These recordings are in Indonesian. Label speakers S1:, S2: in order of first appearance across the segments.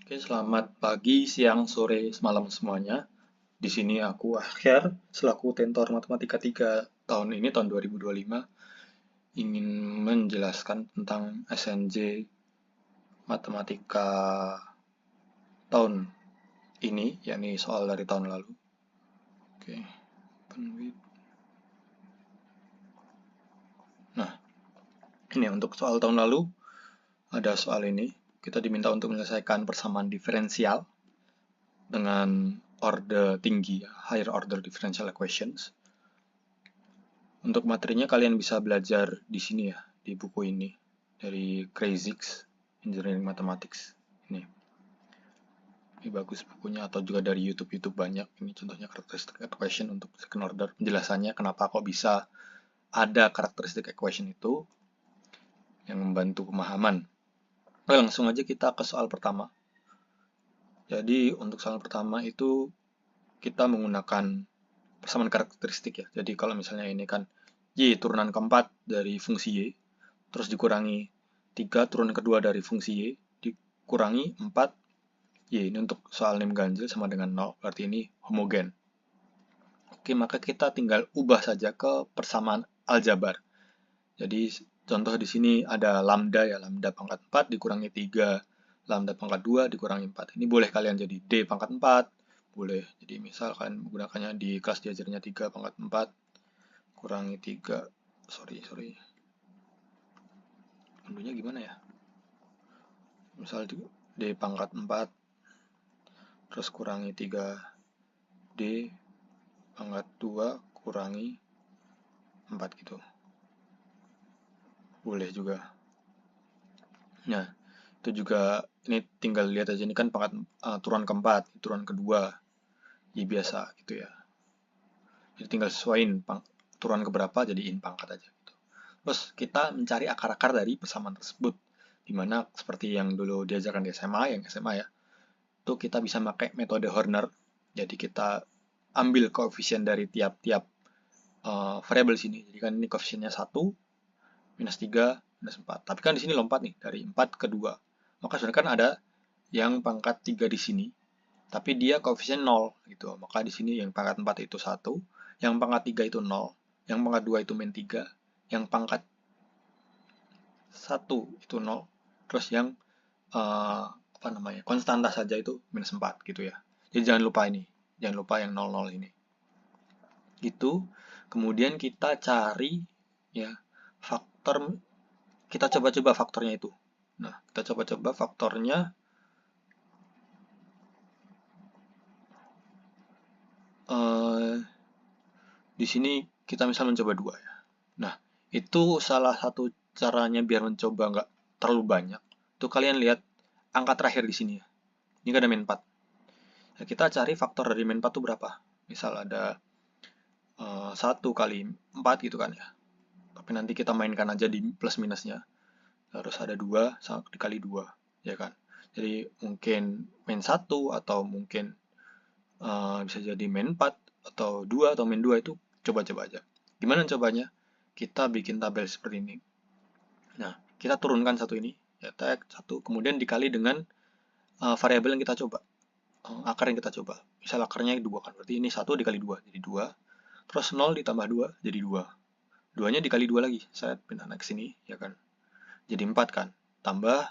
S1: Oke, selamat pagi, siang, sore, semalam semuanya. Di sini aku Akhir selaku Tentor Matematika 3 tahun ini, tahun 2025, ingin menjelaskan tentang SNJ Matematika tahun ini, yakni soal dari tahun lalu. Oke, open with. Nah, ini untuk soal tahun lalu, ada soal ini. Kita diminta untuk menyelesaikan persamaan diferensial dengan order tinggi, higher order differential equations. Untuk materinya kalian bisa belajar di sini ya, di buku ini dari Crazyx Engineering Mathematics. Ini bagus bukunya, atau juga dari YouTube banyak. Ini contohnya characteristic equation untuk second order. Penjelasannya kenapa kok bisa ada characteristic equation itu yang membantu pemahaman. Oke, langsung aja kita ke soal pertama. Jadi untuk soal pertama itu kita menggunakan persamaan karakteristik ya. Jadi kalau misalnya ini kan Y turunan keempat dari fungsi Y, terus dikurangi 3 turunan kedua dari fungsi Y, dikurangi 4 Y. Ini untuk soal lim ganjil sama dengan 0, berarti ini homogen. Oke, maka kita tinggal ubah saja ke persamaan aljabar. Jadi contoh di sini ada lambda ya, lambda pangkat 4 dikurangi 3, lambda pangkat 2 dikurangi 4. Ini boleh kalian jadi D pangkat 4, boleh. Jadi misal kalian menggunakannya di kelas diajarnya 3 pangkat 4 kurangi 3, sorry. Unduhnya gimana ya? Misal D pangkat 4 terus kurangi 3 D pangkat 2 kurangi 4 gitu. Boleh juga. Nah, itu juga ini tinggal lihat aja, ini kan pangkat turunan keempat, turunan kedua. Y biasa gitu ya. Jadi tinggal sesuaiin turunan keberapa jadiin pangkat aja gitu. Terus kita mencari akar-akar dari persamaan tersebut. Dimana seperti yang dulu diajarkan di SMA, ya, itu kita bisa pakai metode Horner. Jadi kita ambil koefisien dari tiap-tiap variabel sini. Jadi kan ini koefisiennya 1, minus 3, minus 4. Tapi kan di sini lompat nih, dari 4 ke 2. Maka sebenarnya kan ada yang pangkat 3 di sini, tapi dia koefisien 0 gitu. Maka di sini yang pangkat 4 itu 1, yang pangkat 3 itu 0, yang pangkat 2 itu min 3, yang pangkat 1 itu 0, terus yang konstanta saja itu minus 4 gitu ya. Jadi jangan lupa ini, jangan lupa yang 00 ini. Gitu. Kemudian kita cari ya faktor, kita coba-coba faktornya itu. Nah, kita coba-coba faktornya. Di sini kita misal mencoba 2 ya. Nah, itu salah satu caranya biar mencoba nggak terlalu banyak. Tuh kalian lihat angka terakhir di sini ya. Ini kan ada min 4. Nah, kita cari faktor dari min 4 itu berapa. Misal ada 1 kali 4 gitu kan ya. Tapi nanti kita mainkan aja di plus minusnya. Harus ada 2 dikali 2, ya kan. Jadi mungkin min 1 atau mungkin bisa jadi min 4 atau 2 atau min 2, itu coba-coba aja. Gimana cobanya? Kita bikin tabel seperti ini. Nah, kita turunkan satu ini, ya tag 1, kemudian dikali dengan variabel yang kita coba, akar yang kita coba. Misal akarnya 2 kan, berarti ini 1 dikali 2, jadi 2. Terus 0 ditambah 2, jadi 2. 2-nya dikali 2 lagi, saya pindah ke sini, ya kan. Jadi 4 kan, tambah,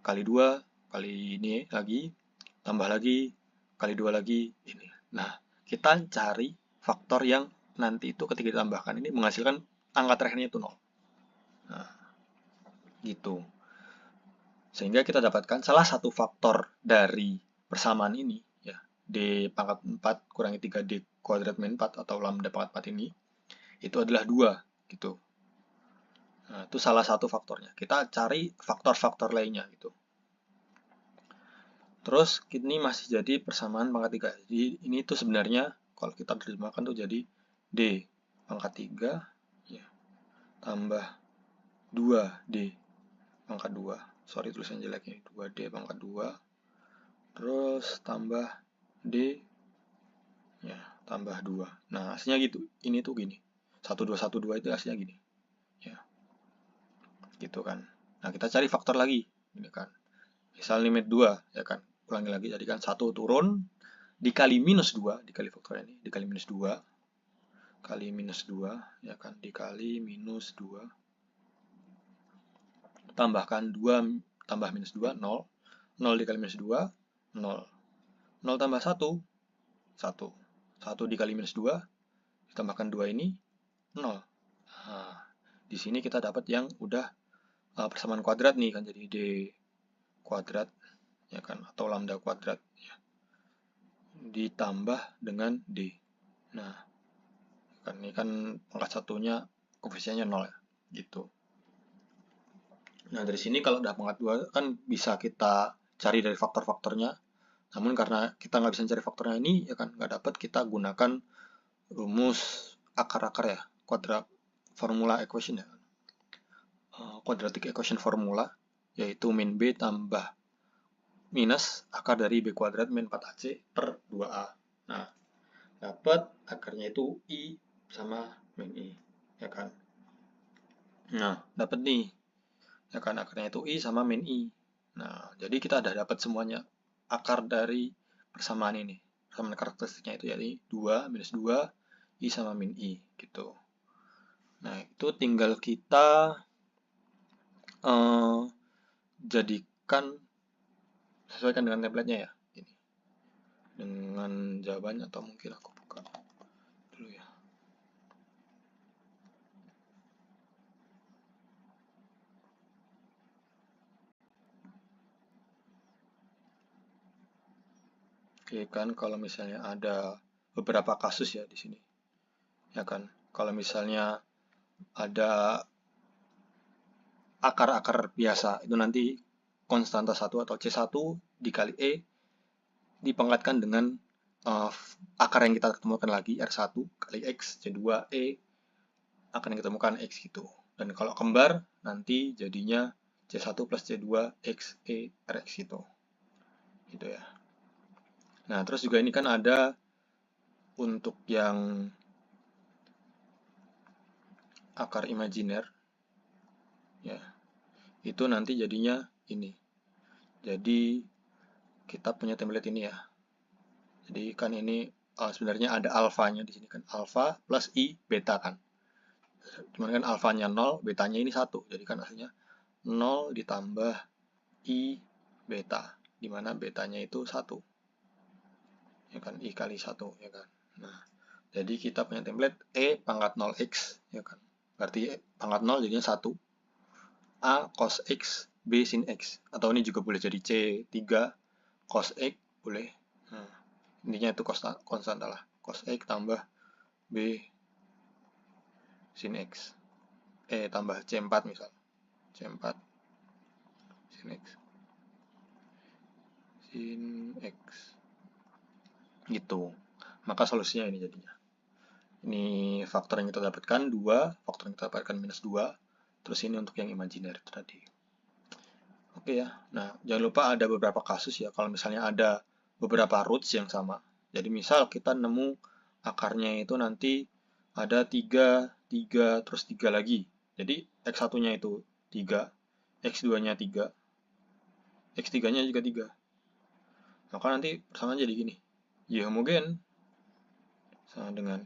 S1: kali 2, kali ini lagi, tambah lagi, kali 2 lagi, ini. Nah, kita cari faktor yang nanti itu ketika ditambahkan ini menghasilkan angka terakhirnya itu 0. Nah, gitu. Sehingga kita dapatkan salah satu faktor dari persamaan ini, ya, D pangkat 4 kurangi 3D kuadrat min 4 atau lambda pangkat 4 ini, itu adalah 2, gitu. Nah, itu salah satu faktornya. Kita cari faktor-faktor lainnya, gitu. Terus, ini masih jadi persamaan pangkat 3. Jadi, ini tuh sebenarnya, kalau kita terjemahkan tuh jadi D pangkat 3, ya, tambah 2D pangkat 2. Sorry tulisan jeleknya, 2D pangkat 2. Terus tambah D, ya, tambah 2. Nah, hasilnya gitu. Ini tuh gini. 1212 itu hasilnya gini. Ya. Gitu kan. Nah, kita cari faktor lagi. Ini kan. Misal limit 2, ya kan. Ulangi lagi, jadikan 1 turun, dikali minus 2, dikali faktor ini, dikali minus 2, kali minus 2, ya kan, dikali minus 2, tambahkan 2, tambah minus 2, 0, 0 dikali minus 2, 0, 0 tambah 1, 1, 1 dikali minus 2, ditambahkan 2 ini, 0. Nah, di sini kita dapat yang udah persamaan kuadrat nih kan, jadi D kuadrat, ya kan, atau lambda kuadrat, ya, ditambah dengan D. Nah, kan ini kan pangkat satunya koefisiennya 0 ya, gitu. Nah, dari sini kalau udah pangkat 2 kan bisa kita cari dari faktor-faktornya. Namun karena kita nggak bisa cari faktornya ini, ya kan, nggak dapat, kita gunakan rumus akar-akar ya, kuadrat formula equation ya. Quadratic equation formula, yaitu min B tambah minus akar dari B kuadrat min 4AC per 2A. Nah, dapat akarnya itu I sama min I, ya kan. Nah, dapat nih, ya kan, akarnya itu I sama min I. Nah, jadi kita udah dapat semuanya akar dari persamaan ini. Persamaan karakteristiknya itu jadi 2 minus 2 I sama min I gitu. Nah, itu tinggal kita jadikan, sesuaikan dengan template-nya ya. Ini. Dengan jawabannya, atau mungkin aku buka dulu ya. Oke kan, kalau misalnya ada beberapa kasus ya di sini, ya kan. Kalau misalnya ada akar-akar biasa, itu nanti konstanta 1 atau C1 dikali E dipangkatkan dengan akar yang kita ketemukan lagi, R1 kali X, C2 E akan yang kita temukan X gitu. Dan kalau kembar, nanti jadinya C1 plus C2 X, E, RX gitu. Gitu ya. Nah, terus juga ini kan ada untuk yang akar imajiner, ya, itu nanti jadinya ini. Jadi kita punya template ini ya. Jadi kan ini sebenarnya ada alfanya di sini kan, alfa plus I beta kan. Cuman kan alfanya 0, betanya ini 1. Jadi kan hasilnya 0 ditambah I beta, di mana betanya itu 1. Ya kan, I kali 1, ya kan. Nah, jadi kita punya template E pangkat 0x, ya kan. Berarti pangkat 0 jadinya 1. A cos X, B sin X. Atau ini juga boleh jadi C3 cos X, boleh. Nah, intinya itu konstan lah. Cos X tambah B sin X. Tambah C4 misal. C4 sin X. Sin X. Gitu. Maka solusinya ini jadinya. Ini faktor yang kita dapatkan 2, faktor yang kita dapatkan minus 2. Terus ini untuk yang imajiner itu tadi. Oke ya. Nah, jangan lupa ada beberapa kasus ya. Kalau misalnya ada beberapa roots yang sama. Jadi misal kita nemu akarnya itu nanti ada 3, 3, terus 3 lagi. Jadi X1-nya itu 3, X2-nya 3, X3-nya juga 3. Maka nanti persamaan jadi gini. Y homogen sama dengan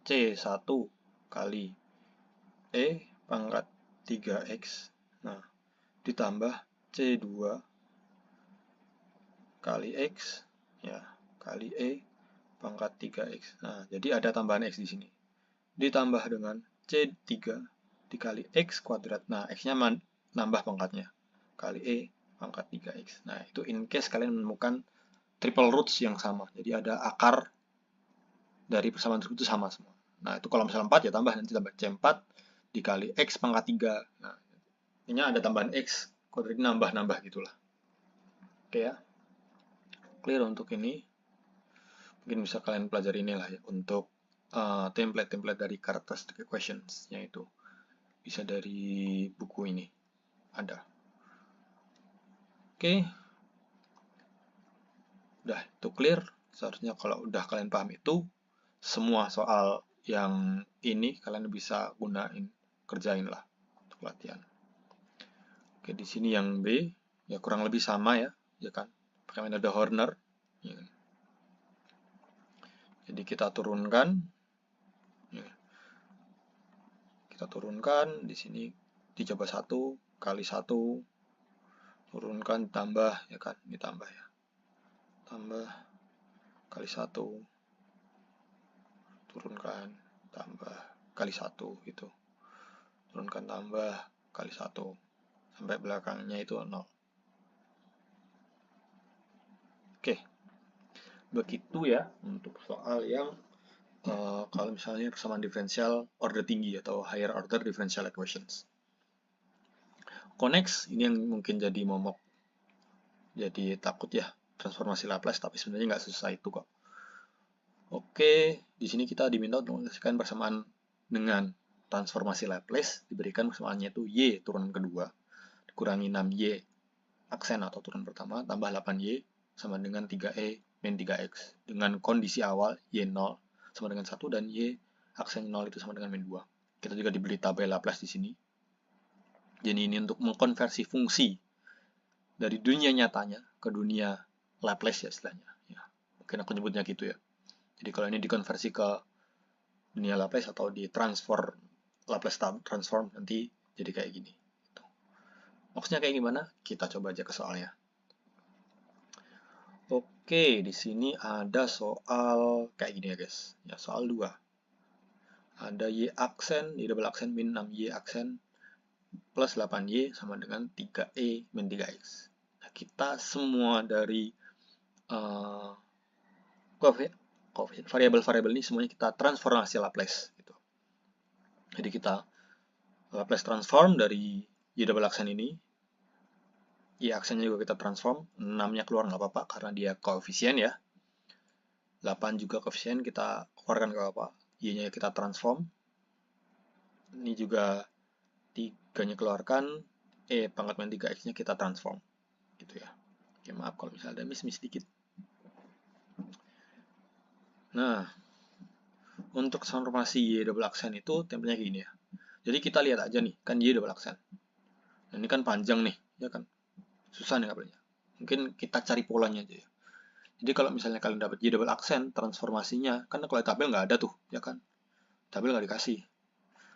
S1: C1 kali E pangkat 3X. Nah, ditambah C2 kali X, ya, kali E pangkat 3X. Nah, jadi ada tambahan X di sini. Ditambah dengan C3 dikali X kuadrat. Nah, X-nya nambah pangkatnya. Kali E pangkat 3X. Nah, itu in case kalian menemukan triple roots yang sama. Jadi ada akar dari persamaan tersebut itu sama semua. Nah, itu kalau misalnya 4 ya tambah, nanti tambah C4 dikali X pangkat 3. Nah, ini ada tambahan X, kuadrat nambah-nambah gitulah. Oke ya. Clear untuk ini. Mungkin bisa kalian pelajari inilah ya, untuk template-template dari characteristic equations-nya itu. Bisa dari buku ini. Ada. Oke. Udah, itu clear. Seharusnya kalau udah kalian paham itu, semua soal yang ini kalian bisa gunain, kerjain lah untuk latihan. Oke, di sini yang B. ya kurang lebih sama ya kan, pakai metode Horner. Ya. Jadi kita turunkan, ya. Kita turunkan di sini dicoba 1 kali 1, turunkan tambah ya kan, ditambah ya, tambah kali 1, turunkan tambah kali 1 gitu, turunkan tambah kali 1 sampai belakangnya itu 0. Oke, begitu ya untuk soal yang kalau misalnya persamaan diferensial order tinggi atau higher order differential equations. Next, ini yang mungkin jadi momok, jadi takut ya transformasi Laplace, tapi sebenarnya nggak susah itu kok. Oke, di sini kita diminta untuk menjelaskan persamaan dengan transformasi Laplace, diberikan persamaannya itu y turunan kedua dikurangi 6y aksen atau turunan pertama tambah 8y sama dengan 3e min 3x dengan kondisi awal y 0 sama dengan 1 dan y aksen 0 itu sama dengan min 2. Kita juga diberi tabel Laplace di sini. Jadi ini untuk mengkonversi fungsi dari dunia nyatanya ke dunia Laplace ya istilahnya. Ya, mungkin aku nyebutnya gitu ya. Jadi kalau ini dikonversi ke dunia Laplace atau di transfer Laplace transform nanti jadi kayak gini. Maksudnya kayak gimana? Kita coba aja ke soalnya. Oke, di sini ada soal kayak gini ya guys. Ya, soal 2. Ada y aksen, y double aksen min 6y aksen plus 8y sama dengan 3e min 3x. Nah, kita semua dari variabel-variabel ini semuanya kita transformasi Laplace. Gitu. Jadi kita Laplace transform dari y double aksen ini. Y aksennya juga kita transform, 6-nya keluar nggak apa-apa karena dia koefisien ya. 8 juga koefisien, kita keluarkan nggak apa-apa. Y-nya kita transform. Ini juga 3-nya keluarkan, pangkat min 3x-nya kita transform. Gitu ya. Oke, maaf kalau misalnya ada miss-miss dikit. Nah, untuk transformasi Y double aksen itu tempelnya gini ya. Jadi kita lihat aja nih, kan Y double aksen. Nah, ini kan panjang nih, ya kan? Susah nih kabelnya. Mungkin kita cari polanya aja ya. Jadi kalau misalnya kalian dapat Y double aksen, transformasinya, kan kalau tabel nggak ada tuh, ya kan? Tabel nggak dikasih.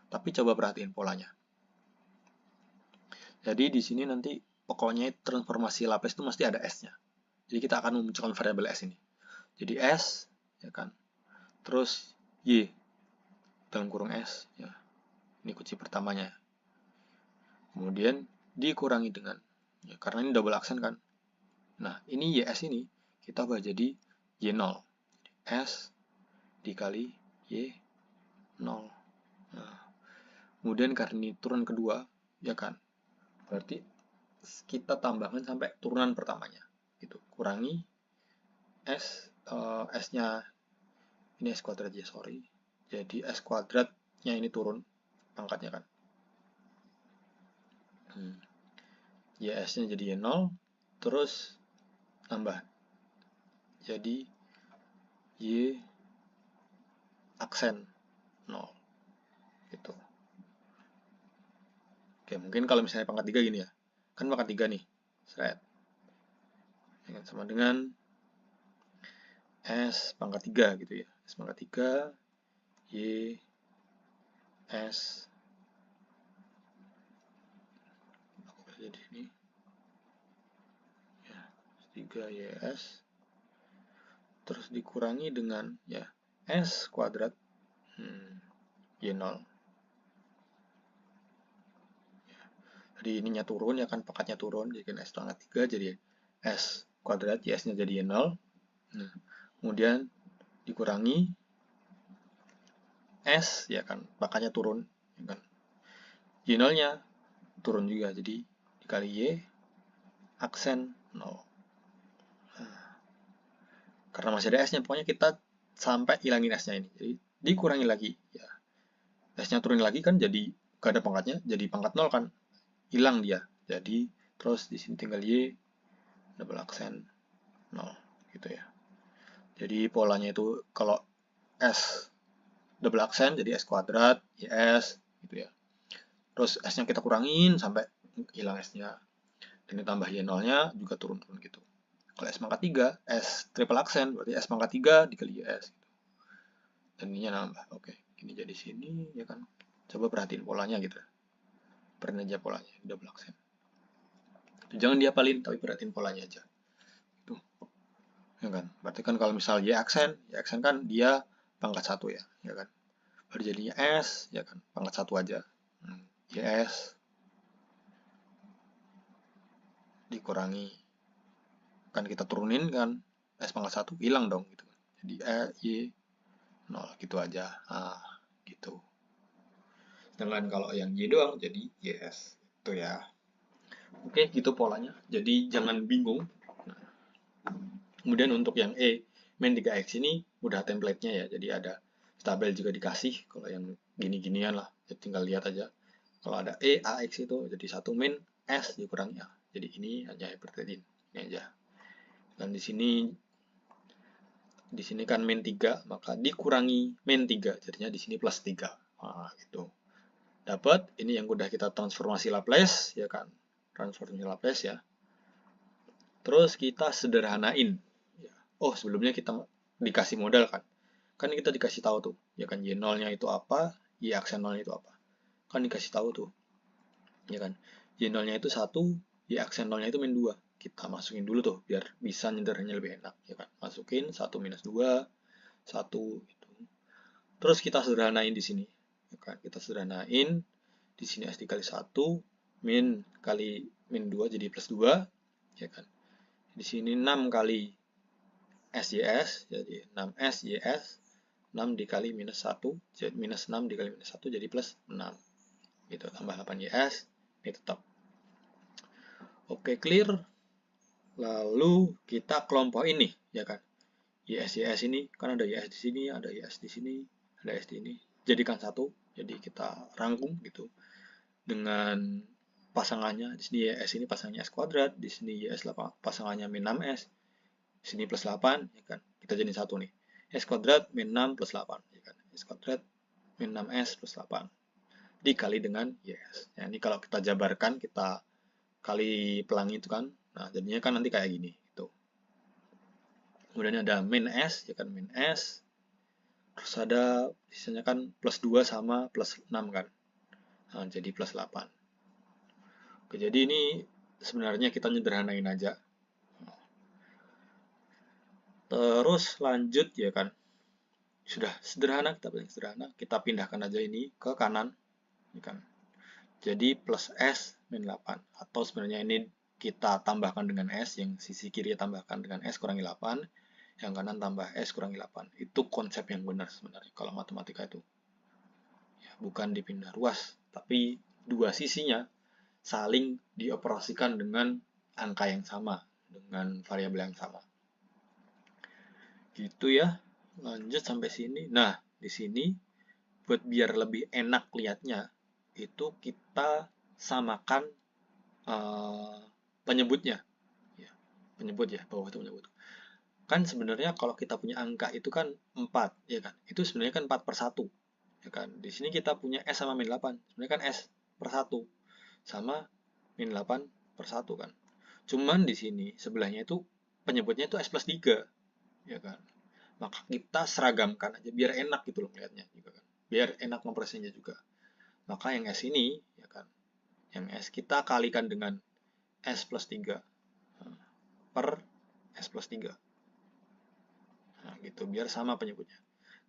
S1: Tapi coba perhatiin polanya. Jadi di sini nanti pokoknya transformasi Laplace itu mesti ada S-nya. Jadi kita akan memunculkan variabel S ini. Jadi S, ya kan? Terus Y, dalam kurung S, ya. Ini kunci pertamanya. Kemudian dikurangi dengan, ya, karena ini double aksen kan. Nah, ini YS ini kita ubah jadi Y0. S dikali Y0. Nah, kemudian karena ini turun kedua, ya kan? Berarti kita tambahkan sampai turunan pertamanya. Gitu. Kurangi S, S-nya, ini S kuadrat ya, sorry. Jadi S kuadratnya ini turun pangkatnya kan. YS-nya jadi Y0, terus tambah. Jadi Y aksen 0. Gitu. Oke, mungkin kalau misalnya pangkat 3 gini ya. Kan pangkat 3 nih. Seret. Sama dengan S pangkat 3 gitu ya. S pangkat 3 Y S, aku bisa jadi ini ya, 3 YS terus dikurangi dengan ya S kuadrat Y0. Jadi ininya turun ya kan, pangkatnya turun, jadi S pangkat 3 jadi S kuadrat, YS-nya jadi Y0. Nah, kemudian dikurangi S ya kan, pangkatnya turun ya kan. Y0-nya turun juga, jadi dikali Y aksen 0. Nah, karena masih ada S-nya, pokoknya kita sampai hilangin S-nya ini. Jadi dikurangi lagi ya. S-nya turun lagi kan jadi gak ada pangkatnya, jadi pangkat 0 kan. Hilang dia. Jadi terus di sini tinggal Y double aksen 0 gitu ya. Jadi polanya itu kalau S double aksen jadi S kuadrat, YS gitu ya. Terus S-nya kita kurangin sampai hilang S-nya. ini tambah Y0-nya juga turun-turun gitu. Kalau S pangkat 3, S triple aksen, berarti S pangkat 3 dikali YS. Gitu. Dan ininya nambah. Oke, ini jadi sini, ya kan. Coba perhatiin polanya gitu. Perhatiin aja polanya, double aksen. Jangan diapalin, tapi perhatiin polanya aja. Itu. Ya kan. Berarti kan kalau misal Y aksen kan dia pangkat 1 ya, ya kan. Baru jadinya S, ya kan, pangkat 1 aja. YS dikurangi, kan kita turunin kan, S pangkat 1 hilang dong gitu. Jadi Y 0 gitu aja. Gitu. Sedangkan kalau yang Y doang jadi YS. Itu ya. Oke, gitu polanya. Jadi jangan bingung. Kemudian untuk yang min 3X ini udah template-nya ya. Jadi ada tabel juga dikasih. Kalau yang gini-ginian lah, ya tinggal lihat aja. Kalau ada AX itu jadi 1 min S dikurangi A. Jadi ini hanya hyperthreading. Ini aja. Dan di sini kan min 3, maka dikurangi min 3. Jadinya di sini plus 3. Gitu. Dapat ini yang udah kita transformasi Laplace, ya kan? Transformasi Laplace ya. Terus kita sederhanain. Oh, sebelumnya kita dikasih modal kan. Kan kita dikasih tahu tuh, ya kan, Y0-nya itu apa, Y aksen 0-nya itu apa. Kan dikasih tahu tuh. Ya kan. Y0-nya itu 1, Y aksen 0-nya itu min 2. Kita masukin dulu tuh biar bisa nyederhananya lebih enak, ya kan. Masukin 1 minus 2, 1 gitu. Terus kita sederhanain di sini. Ya kan. Kita sederhanain di sini S dikali 1 min kali min 2 jadi plus 2, ya kan. Di sini 6 kali SYS, jadi 6S YS, 6 dikali minus 1, jadi minus 6 dikali minus 1, jadi plus 6. Gitu, tambah 8YS, ini tetap. Oke, clear. Lalu kita kelompok ini, ya kan. YS ini, kan ada YS di sini, ada YS di sini, ada S di ini. Jadikan satu, jadi kita rangkum gitu. Dengan pasangannya, di sini YS ini pasangannya S kuadrat, di sini YS pasangannya min 6S, sini plus 8, ya kan. Kita jadi satu nih. S kuadrat min 6 plus 8, ya kan. S kuadrat min 6S plus 8 dikali dengan YS. Ya, ini kalau kita jabarkan, kita kali pelangi itu kan. Nah, jadinya kan nanti kayak gini gitu. Kemudian ada min S, ya kan, min S. Terus ada sisanya kan plus 2 sama plus 6 kan. Nah, jadi plus 8. Oke, jadi ini sebenarnya kita nyederhanain aja. Terus lanjut, ya kan. Sudah sederhana, kita paling sederhana. Kita pindahkan aja ini ke kanan. Ya kan. Jadi plus S min 8. Atau sebenarnya ini kita tambahkan dengan S. Yang sisi kiri tambahkan dengan S kurangi 8. Yang kanan tambah S kurangi 8. Itu konsep yang benar sebenarnya kalau matematika itu. Ya, bukan dipindah ruas. Tapi dua sisinya saling dioperasikan dengan angka yang sama. Dengan variabel yang sama. Gitu ya. Lanjut sampai sini. Nah, di sini buat biar lebih enak lihatnya, itu kita samakan penyebutnya. Ya, penyebut ya, bawah itu penyebut. Kan sebenarnya kalau kita punya angka itu kan 4, ya kan? Itu sebenarnya kan 4 per 1. Ya kan? Di sini kita punya S sama min 8. Sebenarnya kan S per 1 sama min 8 per 1 kan. Cuman di sini sebelahnya itu penyebutnya itu S plus 3. Ya kan? Maka kita seragamkan aja biar enak gitu loh melihatnya juga kan. Biar enak memprosesnya juga. Maka yang S ini, ya kan, yang S kita kalikan dengan S plus 3 per S plus 3. Nah, gitu, biar sama penyebutnya.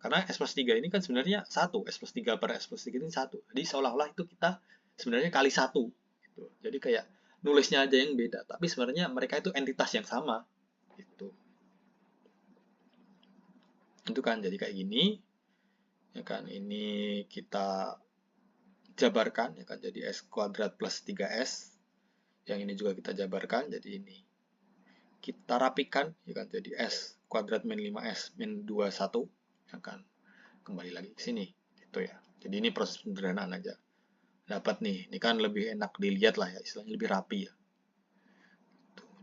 S1: Karena S plus 3 ini kan sebenarnya 1. S plus 3 per S plus 3 ini 1. Jadi seolah-olah itu kita sebenarnya kali 1. Gitu. Jadi kayak nulisnya aja yang beda. Tapi sebenarnya mereka itu entitas yang sama. Gitu. Itu kan jadi kayak gini. Ya kan, ini kita jabarkan, ya kan, jadi S kuadrat plus 3S. Yang ini juga kita jabarkan, jadi ini. Kita rapikan, ya kan, jadi S kuadrat min 5S min 21, ya kan. Kembali lagi ke sini, gitu ya. Jadi ini proses penderhanaan aja. Dapat nih, ini kan lebih enak dilihat lah ya, istilahnya lebih rapi ya.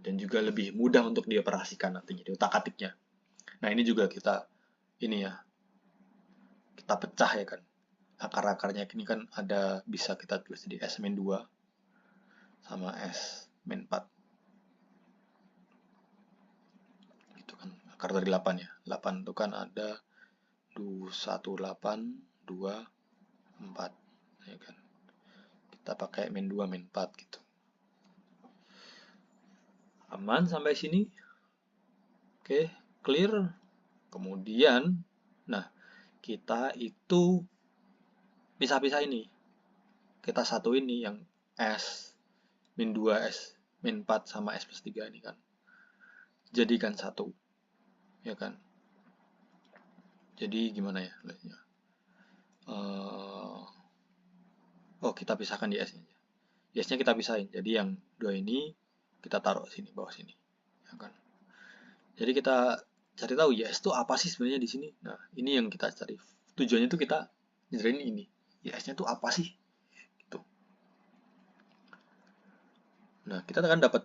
S1: Dan juga lebih mudah untuk dioperasikan nantinya, di utak-atiknya. Nah, ini juga kita, ini ya, kita pecah ya kan. Akar-akarnya ini kan ada, bisa kita tulis jadi S min 2 sama S min 4. Gitu kan. Akar dari 8 ya. 8 itu kan ada 1, 8, 2, 4. Ya kan. Kita pakai min 2, min 4 gitu. Aman sampai sini? Oke, clear. Kemudian, nah, kita itu pisah-pisah ini. Kita satu ini yang S min 2, S min 4 sama S plus 3 ini kan. Jadikan satu. Ya kan. Jadi gimana ya? Oh, kita pisahkan di S-nya. Di S-nya kita pisahin. Jadi yang 2 ini kita taruh sini, bawah sini. Ya kan. Jadi kita cari tahu YS itu apa sih sebenarnya di sini. Nah, ini yang kita cari. Tujuannya itu kita nyadarin ini. YS-nya itu apa sih? Gitu. Nah, kita akan dapat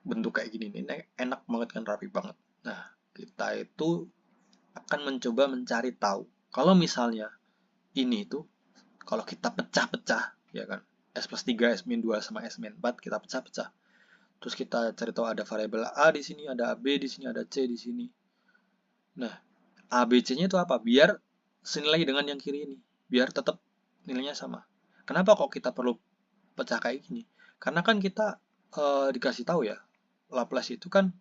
S1: bentuk kayak gini nih. Enak banget kan, rapi banget. Nah, kita itu akan mencoba mencari tahu. Kalau misalnya ini itu, kalau kita pecah-pecah, ya kan. S plus 3, S min 2, sama S min 4, kita pecah-pecah. Terus kita cari tahu ada variabel A di sini, ada B di sini, ada C di sini. Nah, A, B, C-nya itu apa? Biar senilai dengan yang kiri ini. Biar tetap nilainya sama. Kenapa kok kita perlu pecah kayak gini? Karena kan kita dikasih tahu ya, Laplace itu kan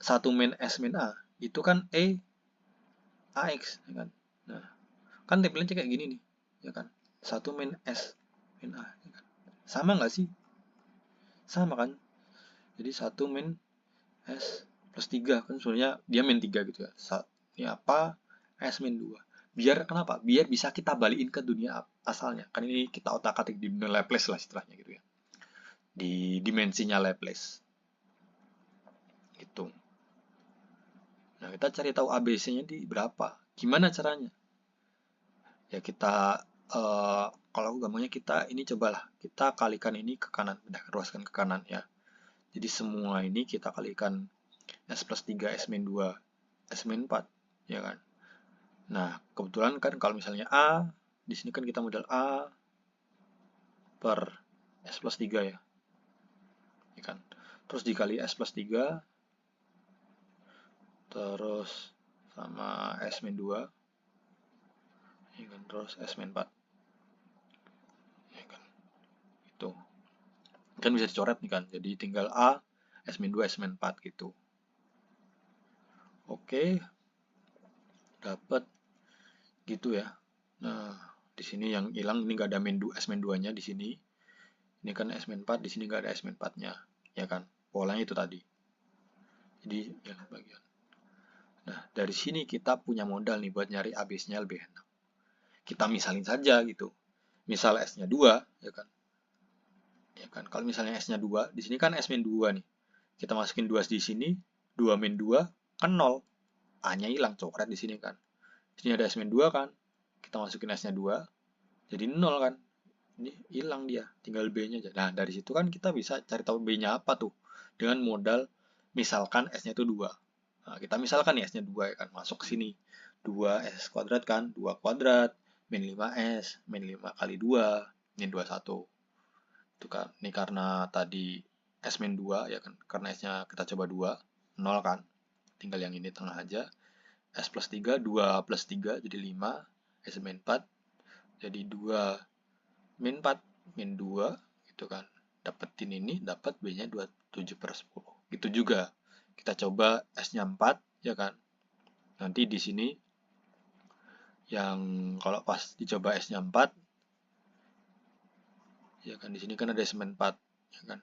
S1: 1 min S min A. Itu kan E AX. Ya kan? Nah, kan template-nya kayak gini nih. Ya kan? 1 min S min A. Ya kan? Sama nggak sih? Sama kan? Jadi 1 min S plus 3 kan sebenarnya dia min 3 gitu ya. Ini apa? S min 2. Biar kenapa? Biar bisa kita balikin ke dunia asalnya. Kan ini kita otak-atik di dunia Laplace lah istilahnya gitu ya. Di dimensinya Laplace. Gitu. Nah, kita cari tahu ABC-nya di berapa. Gimana caranya? Ya kita kalau gampangnya kita ini cobalah kita kalikan ini ke kanan, pindah ruaskan ke kanan ya. Jadi semua ini kita kalikan S plus 3, S min 2, S min 4, ya kan? Nah, kebetulan kan kalau misalnya A, di sini kan kita model A per S plus 3 ya. Ya kan? Terus dikali S plus 3, terus sama S min 2, ya kan? Terus S min 4. Ya kan? Itu. Kan bisa dicoret nih kan. Jadi tinggal A, S min 2, S min 4 gitu. Oke. Dapat gitu ya. Nah, di sini yang hilang ini nggak ada S min 2-nya di sini. Ini kan S min 4, di sini nggak ada S min 4-nya. Ya kan? Polanya itu tadi. Jadi yang bagian. Nah, dari sini kita punya modal nih buat nyari ABC-nya lebih enak. Kita misalin saja gitu. Misal S-nya 2, ya kan? Ya kan? Kalau misalnya S-nya 2, di sini kan S min 2 nih. Kita masukin 2 di sini, 2 min 2 kan 0. A-nya hilang, coret di sini kan. Di sini ada S min 2 kan. Kita masukin S-nya 2, jadi 0 kan. Ini hilang dia, tinggal B-nya aja. Nah, dari situ kan kita bisa cari tahu B-nya apa tuh. Dengan modal misalkan S-nya itu 2. Nah, kita misalkan ya S-nya 2 ya kan, masuk ke sini. 2S kuadrat kan, 2 kuadrat, min 5S, min 5 kali 2, min 21. Itu kan, ini karena tadi S min 2 ya kan, karena S-nya kita coba 2, 0 kan. Tinggal yang ini tengah aja. S plus 3, 2 plus 3 jadi 5, S min 4 jadi 2 min 4, min 2 gitu kan. Dapetin ini, dapat B-nya 27/10. Gitu juga. Kita coba S-nya 4 ya kan. Nanti di sini yang kalau pas dicoba S-nya 4 ya kan, di sini kan ada S min 4 ya kan.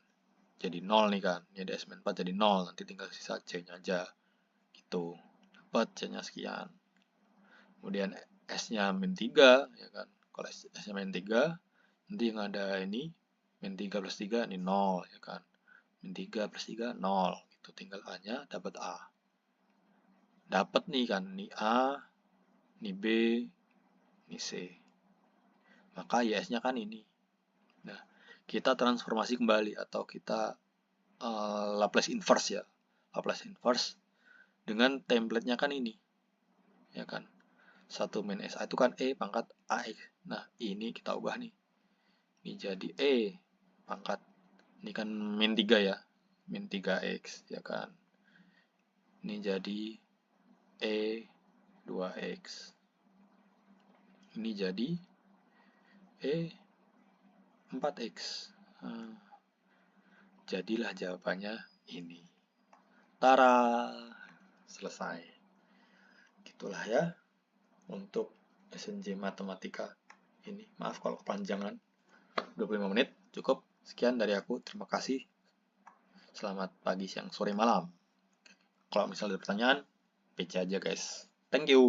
S1: Jadi 0 nih kan. Ini ada S min 4 jadi 0, nanti tinggal sisa C-nya aja. Gitu. Dapat C-nya sekian. Kemudian S-nya min 3 ya kan. Kalau S-nya min 3 nanti yang ada ini min 3 plus 3 ini 0 ya kan. Min 3 plus 3 0 itu tinggal A-nya dapat A. Dapat nih kan, ini A, ini B, ini C. Maka YS-nya kan ini. Nah, kita transformasi kembali atau kita Laplace inverse ya. Laplace inverse dengan template-nya kan ini. Ya kan. 1 min SA itu kan E pangkat AX. Nah, ini kita ubah nih. Ini jadi E pangkat Ini kan min 3 ya. Min 3x ya kan. Ini jadi E 2x. Ini jadi E 4x. Jadilah jawabannya ini. Tara, selesai. Gitulah ya untuk SNJ Matematika ini. Maaf kalau kepanjangan. 25 menit cukup. Sekian dari aku. Terima kasih. Selamat pagi, siang, sore, malam. Kalau misalnya ada pertanyaan, PC aja guys. Thank you.